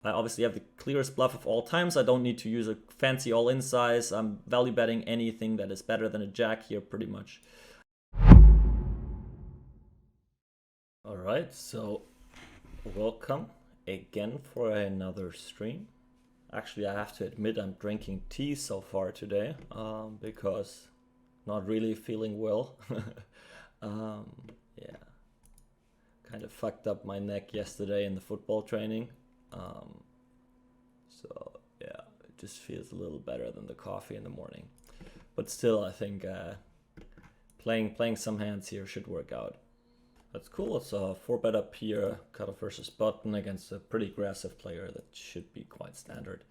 I obviously have the clearest bluff of all times. I don't need to use a fancy all-in size. I'm value betting anything that is better than a jack here pretty much. Alright, so welcome again for another stream. Actually, I have to admit I'm drinking tea so far today because not really feeling well. Yeah, kind of fucked up my neck yesterday in the football training. So yeah, it just feels a little better than the coffee in the morning. But still, I think playing some hands here should work out. That's cool. It's a 4-bet up here, cutoff versus button against a pretty aggressive player. That should be quite standard.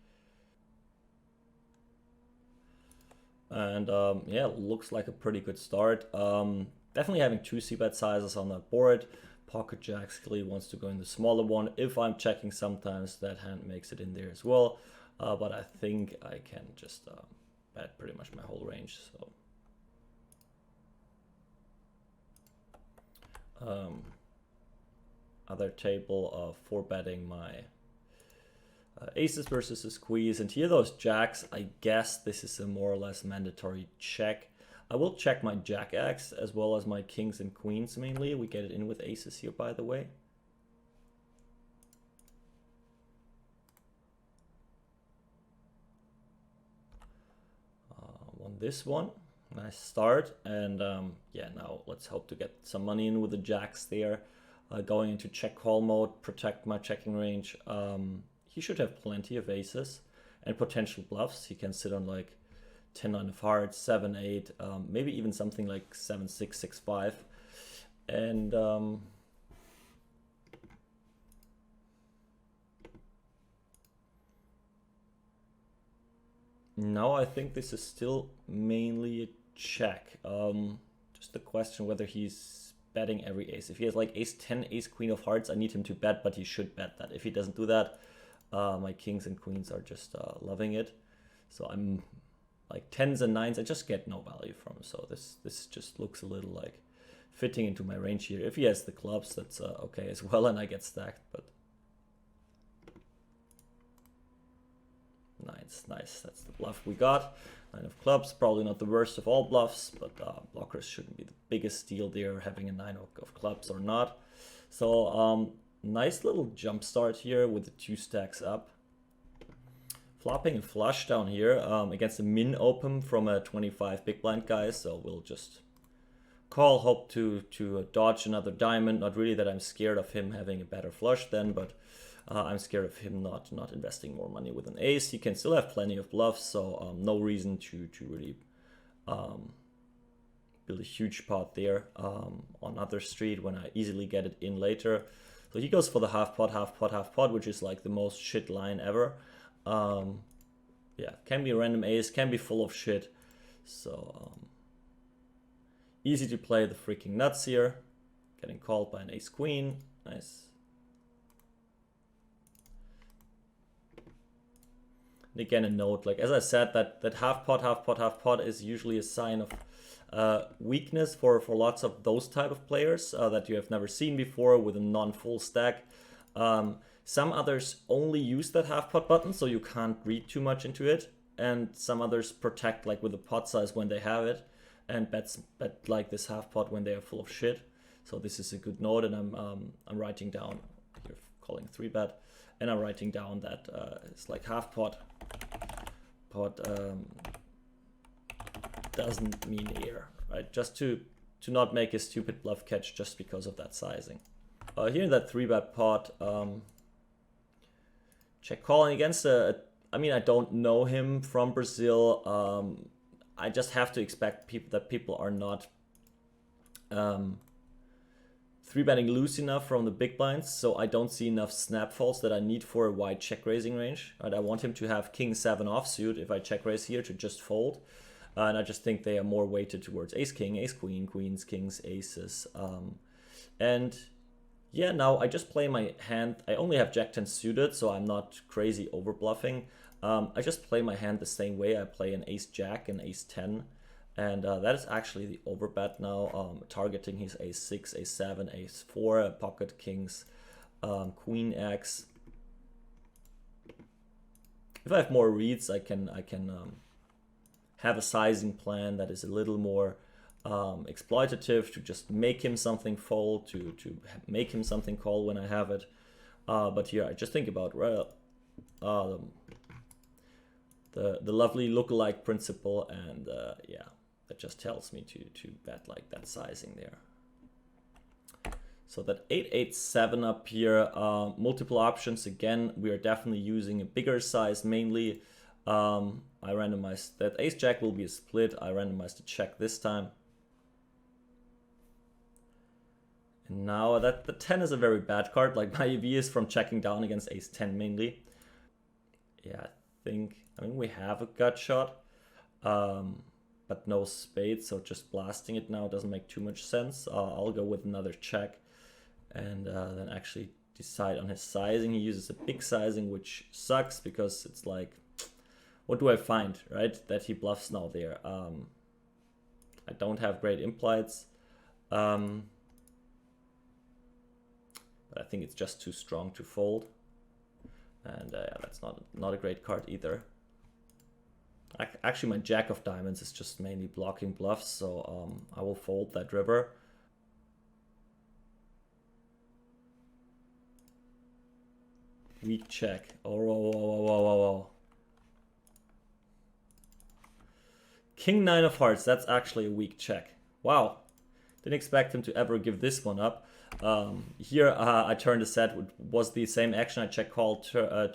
And yeah, looks like a pretty good start. Definitely having 2 c-bet sizes on that board. Pocket jacks clearly wants to go in the smaller one. If I'm checking sometimes, that hand makes it in there as well. But I think I can just bet pretty much my whole range. So other table of 4-betting my aces versus a squeeze, and here those jacks, I guess this is a more or less mandatory check. I will check my jack X as well as my kings and queens mainly. We get it in with aces here, by the way. Won this one. Nice start. And yeah, now let's hope to get some money in with the jacks there. Going into check call mode, protect my checking range. He should have plenty of aces and potential bluffs. He can sit on like 10-9 of hearts, 7-8, maybe even something like 7-6, 6-5. And no, I think this is still mainly a check. Just the question whether he's betting every ace. If he has like ace 10, ace queen of hearts, I need him to bet, but he should bet that. If he doesn't do that, my kings and queens are just loving it. So I'm like 10s and 9s, I just get no value from. So this just looks a little like fitting into my range here. If he has the clubs, that's okay as well, and I get stacked. But nice. That's the bluff we got. 9 of clubs, probably not the worst of all bluffs, but blockers shouldn't be the biggest deal there, having a 9 of clubs or not. So nice little jump start here with the 2 stacks up. Flopping and flush down here against a min open from a 25 big blind guy, so we'll just call, hope to dodge another diamond. Not really that I'm scared of him having a better flush then, but I'm scared of him not investing more money with an ace. He can still have plenty of bluffs, so no reason to really build a huge pot there on other street when I easily get it in later. So he goes for the half pot, which is like the most shit line ever. Yeah, can be a random ace, can be full of shit. So easy to play the freaking nuts here. Getting called by an ace queen. Nice. And again, a note, like as I said, that half pot is usually a sign of weakness for lots of those type of players that you have never seen before with a non-full stack. Some others only use that half pot button, so you can't read too much into it. And some others protect like with the pot size when they have it, and bet like this half pot when they are full of shit. So this is a good note, and I'm writing down here, calling 3-bet, and I'm writing down that it's like half pot doesn't mean air, right? Just to not make a stupid bluff catch just because of that sizing. Here in that 3-bet pot. Check calling against I mean, I don't know him from Brazil. I just have to expect people are not 3-betting loose enough from the big blinds, so I don't see enough snap faults that I need for a wide check raising range. Right? I want him to have king 7 offsuit if I check raise here to just fold. And I just think they are more weighted towards ace king, ace queen, queens, kings, aces. And yeah, now I just play my hand. I only have jack 10 suited, so I'm not crazy over bluffing. I just play my hand the same way. I play an ace jack and ace 10. And that is actually the overbet now, targeting his ace 6, ace 7, ace 4, pocket kings, queen x. if I have more reads, I can have a sizing plan that is a little more exploitative, to just make him something fold, to make him something call when I have it. But here I just think about the lovely lookalike principle, and yeah, that just tells me to bet like that sizing there. So that 8-8-7 up here, multiple options. Again, we are definitely using a bigger size mainly. I randomized that ace jack will be a split. I randomized the check this time. And now that the 10 is a very bad card. Like my EV is from checking down against ace 10 mainly. Yeah, I mean, we have a gut shot, but no spade. So just blasting it now doesn't make too much sense. I'll go with another check. And then actually decide on his sizing. He uses a big sizing, which sucks because it's like, what do I find, right? That he bluffs now there. I don't have great implieds. But I think it's just too strong to fold. And yeah, that's not a great card either. Actually, my jack of diamonds is just mainly blocking bluffs, so I will fold that river. Weak check. Oh, whoa. King 9 of hearts. That's actually a weak check. Wow. Didn't expect him to ever give this one up. Here I turned a set. Was the same action. I check call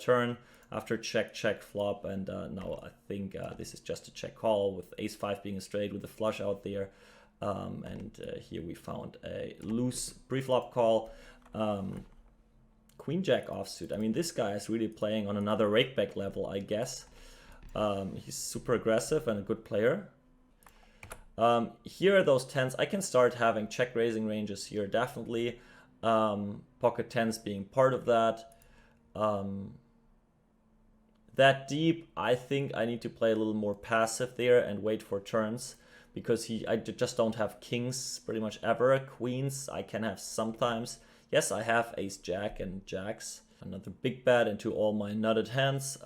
turn after check flop, and now I think this is just a check call with ace 5 being a straight with a flush out there. And here we found a loose pre-flop call. Queen Jack offsuit. I mean, this guy is really playing on another rakeback level, I guess. He's super aggressive and a good player. Here are those 10s. I can start having check raising ranges here, definitely. Pocket 10s being part of that. That deep, I think I need to play a little more passive there and wait for turns, because I just don't have kings pretty much ever. Queens I can have sometimes. Yes, I have ace jack and jacks. Another big bet into all my nutted hands.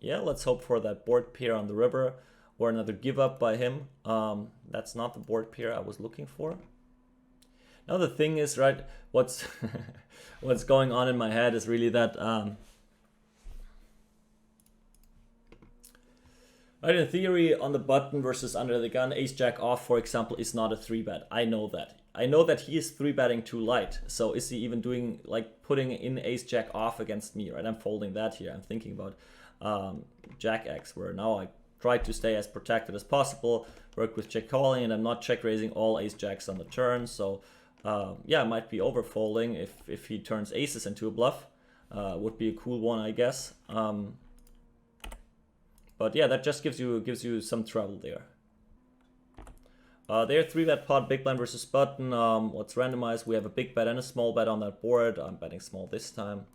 Yeah, let's hope for that board pair on the river, or another give up by him. That's not the board pair I was looking for. Now the thing is, right, what's what's going on in my head is really that right, in theory, on the button versus under the gun, ace jack off, for example, is not a 3-bet. I know that. I know that he is 3-betting too light. So is he even doing, like, putting in ace jack off against me, right? I'm folding that here. I'm thinking about jack X, where now I try to stay as protected as possible, work with check calling, and I'm not check raising all ace jacks on the turn. So yeah, I might be over folding if he turns aces into a bluff. Would be a cool one, I guess. But yeah, that just gives you some trouble there. There, 3-bet pot, big blind versus button. Let's randomize. We have a big bet and a small bet on that board. I'm betting small this time.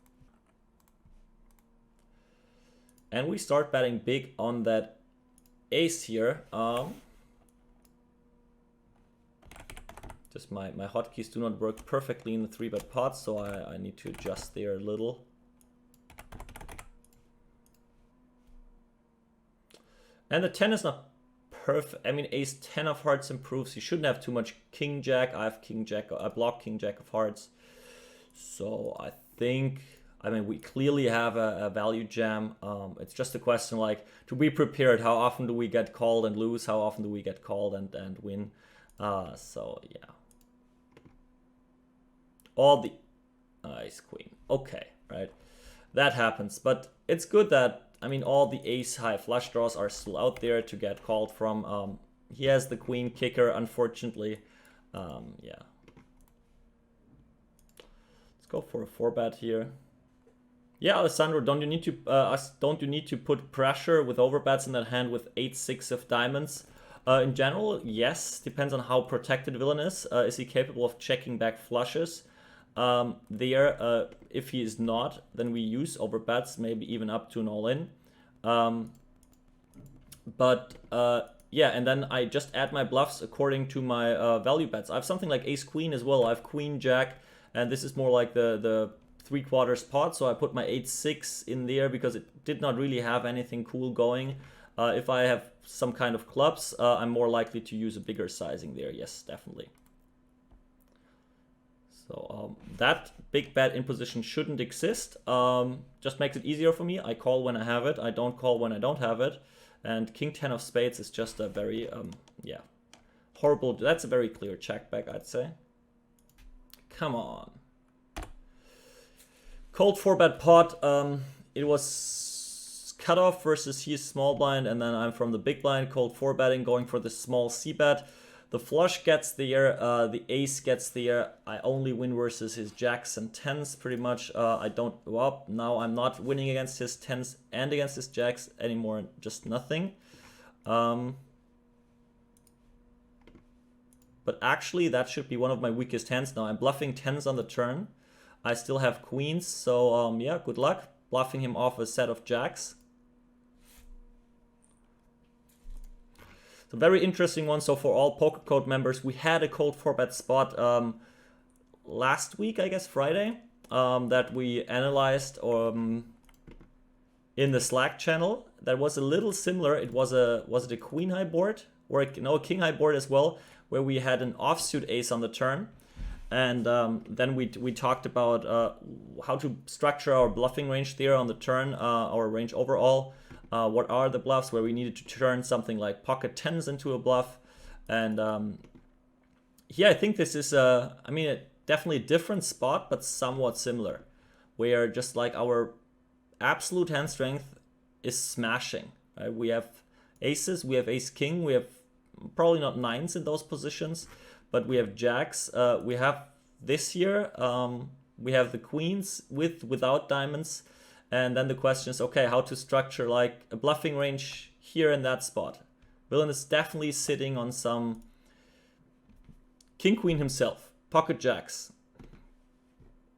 And we start betting big on that ace here. Just my hotkeys do not work perfectly in the 3-bet pot, so I need to adjust there a little. And the 10 is not perfect. I mean, ace 10 of hearts improves. You shouldn't have too much king jack. I have king jack. I block king jack of hearts. So I think, I mean, we clearly have a value jam. It's just a question, like, to be prepared. How often do we get called and lose? How often do we get called and win? So yeah. All the ace queen. Okay, right. That happens. But it's good that, I mean, all the ace high flush draws are still out there to get called from. He has the queen kicker, unfortunately. Yeah. Let's go for a 4-bet here. Yeah, Alessandro, don't you need to put pressure with overbets in that hand with 8-6 of diamonds? In general, yes. Depends on how protected villain is. Is he capable of checking back flushes? If he is not, then we use overbets, maybe even up to an all-in. Yeah, and then I just add my bluffs according to my value bets. I have something like ace queen as well. I have queen jack, and this is more like the 3/4 pot, so I put my 8-6 in there because it did not really have anything cool going. If I have some kind of clubs, I'm more likely to use a bigger sizing there. Yes, definitely. So that big bet in position shouldn't exist. Just makes it easier for me. I call when I have it. I don't call when I don't have it. And King 10 of spades is just a very, yeah, horrible. That's a very clear check back, I'd say. Come on. Cold 4-bet pot. It was cutoff versus he's small blind, and then I'm from the big blind, cold 4-betting, going for the small c-bet. The flush gets there, the ace gets there. I only win versus his jacks and tens, pretty much. I don't, well, now I'm not winning against his tens and against his jacks anymore, just nothing. But actually, that should be one of my weakest hands now. I'm bluffing tens on the turn. I still have queens, so yeah, good luck. Bluffing him off a set of jacks. It's a very interesting one. So for all Pokercode members, we had a cold 4-bet spot last week, I guess Friday, that we analyzed in the Slack channel. That was a little similar. It was it a queen high board or a king high board as well, where we had an offsuit ace on the turn, and then we talked about how to structure our bluffing range there on the turn, our range overall. What are the bluffs where we needed to turn something like pocket tens into a bluff. And yeah, I think this is, I mean, definitely a different spot, but somewhat similar, where just like our absolute hand strength is smashing. Right? We have aces, we have ace king, we have probably not nines in those positions, but we have jacks. We have this here, we have the queens without diamonds. And then the question is, okay, how to structure like a bluffing range here in that spot. Villain is definitely sitting on some king queen himself, pocket jacks,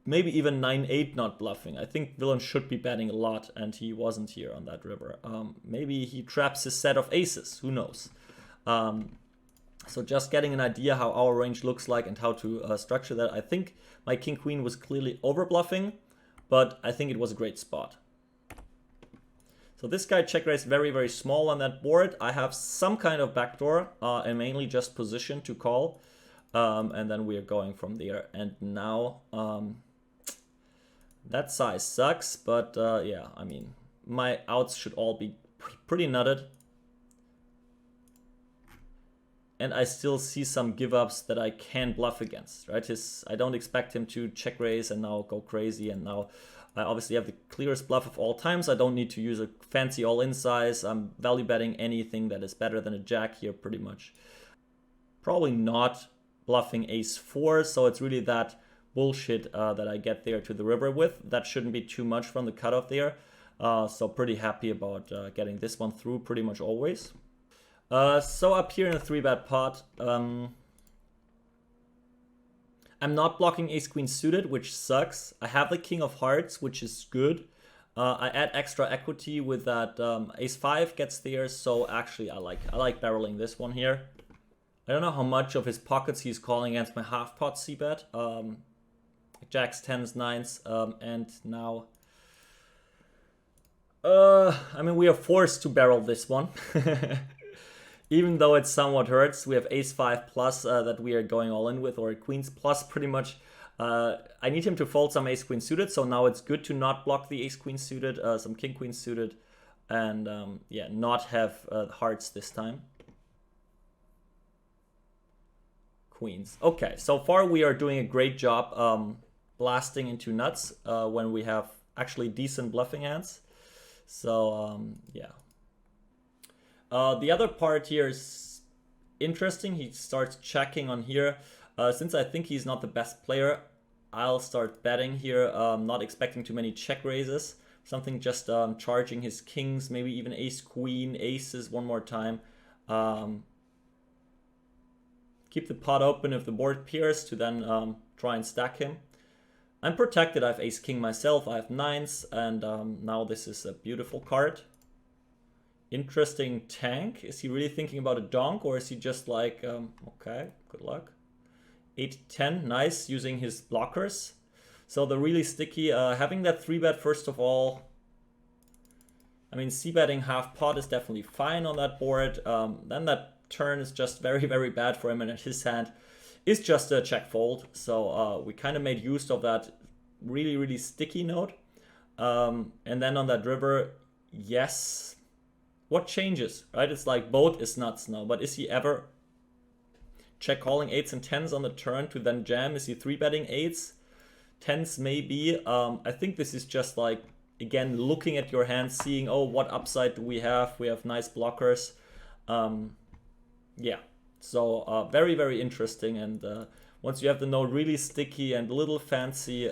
maybe even 9-8 not bluffing. I think villain should be betting a lot, and he wasn't here on that river. Maybe he traps his set of aces, who knows. So just getting an idea how our range looks like and how to structure that. I think my king queen was clearly over bluffing, but I think it was a great spot. So this guy check raised very, very small on that board. I have some kind of backdoor and mainly just position to call. And then we are going from there. And now that size sucks, but yeah, I mean, my outs should all be pretty nutted. And I still see some give-ups that I can bluff against, right? I don't expect him to check raise and now go crazy. And now I obviously have the clearest bluff of all times. I don't need to use a fancy all-in size. I'm value betting anything that is better than a jack here, pretty much. Probably not bluffing ace-4, so it's really that bullshit that I get there to the river with. That shouldn't be too much from the cutoff there. So pretty happy about getting this one through pretty much always. So up here in the 3-bet pot, I'm not blocking ace-queen suited, which sucks. I have the king of hearts, which is good. I add extra equity with that ace-5 gets there, so actually I like barreling this one here. I don't know how much of his pockets he's calling against my half-pot c-bet. Jacks, 10s, 9s, and now... I mean, we are forced to barrel this one. Even though it somewhat hurts. We have ace-5 plus that we are going all in with, or queens plus pretty much. I need him to fold some ace-queen suited, so now it's good to not block the ace-queen suited, some king-queen suited, and yeah, not have hearts this time. Queens. Okay, so far we are doing a great job blasting into nuts when we have actually decent bluffing hands. So yeah. The other part here is interesting. He starts checking on here. Since I think he's not the best player, I'll start betting here, not expecting too many check raises. Something just charging his kings, maybe even ace-queen, aces one more time. Keep the pot open if the board peers to then try and stack him. I'm protected. I have ace-king myself. I have 9s, and now this is a beautiful card. Interesting tank. Is he really thinking about a donk, or is he just like, okay, good luck. 8-10, nice, using his blockers. So the really sticky, having that 3-bet first of all, I mean, c-betting half pot is definitely fine on that board. Then that turn is just very, very bad for him, and his hand is just a check fold. So we kind of made use of that really, really sticky note. And then on that river, yes. What changes, right? It's like both is nuts now, but is he ever check calling 8s and 10s on the turn to then jam? Is he 3-betting 8s? 10s maybe. I think this is just like, again, looking at your hand, seeing, oh, what upside do we have? We have nice blockers. Yeah, so very, very interesting. And once you have the note really sticky and a little fancy,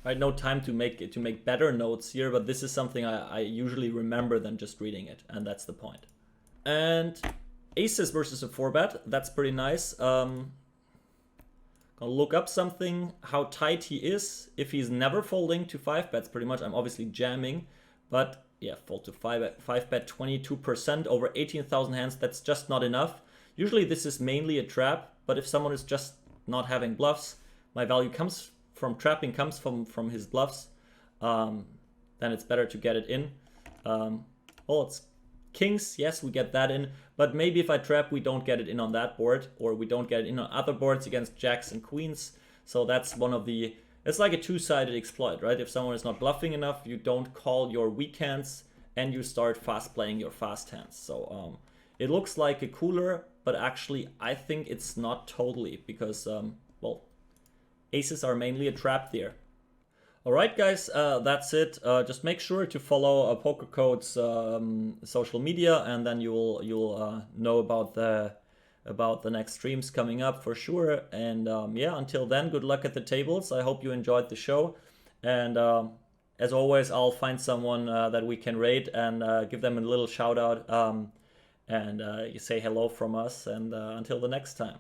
right, no time to make better notes here, but this is something I usually remember than just reading it, and that's the point. And aces versus a 4-bet, that's pretty nice. Gonna look up something, how tight he is. If he's never folding to 5-bets, pretty much, I'm obviously jamming, but yeah, fold to 5-bet 22% over 18,000 hands, that's just not enough. Usually this is mainly a trap, but if someone is just not having bluffs, my value comes from trapping, comes from his bluffs, then it's better to get it in. Well, it's kings, yes, we get that in, but maybe if I trap, we don't get it in on that board, or we don't get it in on other boards against jacks and queens. So that's one of the, it's like a two-sided exploit, right? If someone is not bluffing enough, you don't call your weak hands, and you start fast playing your fast hands. So it looks like a cooler, but actually I think it's not totally, because, well, aces are mainly a trap there. Alright guys, that's it. Just make sure to follow Pokercode's social media, and then you'll know about the next streams coming up for sure. And yeah, until then, good luck at the tables. I hope you enjoyed the show. And as always, I'll find someone that we can rate and give them a little shout out, and you say hello from us. And until the next time.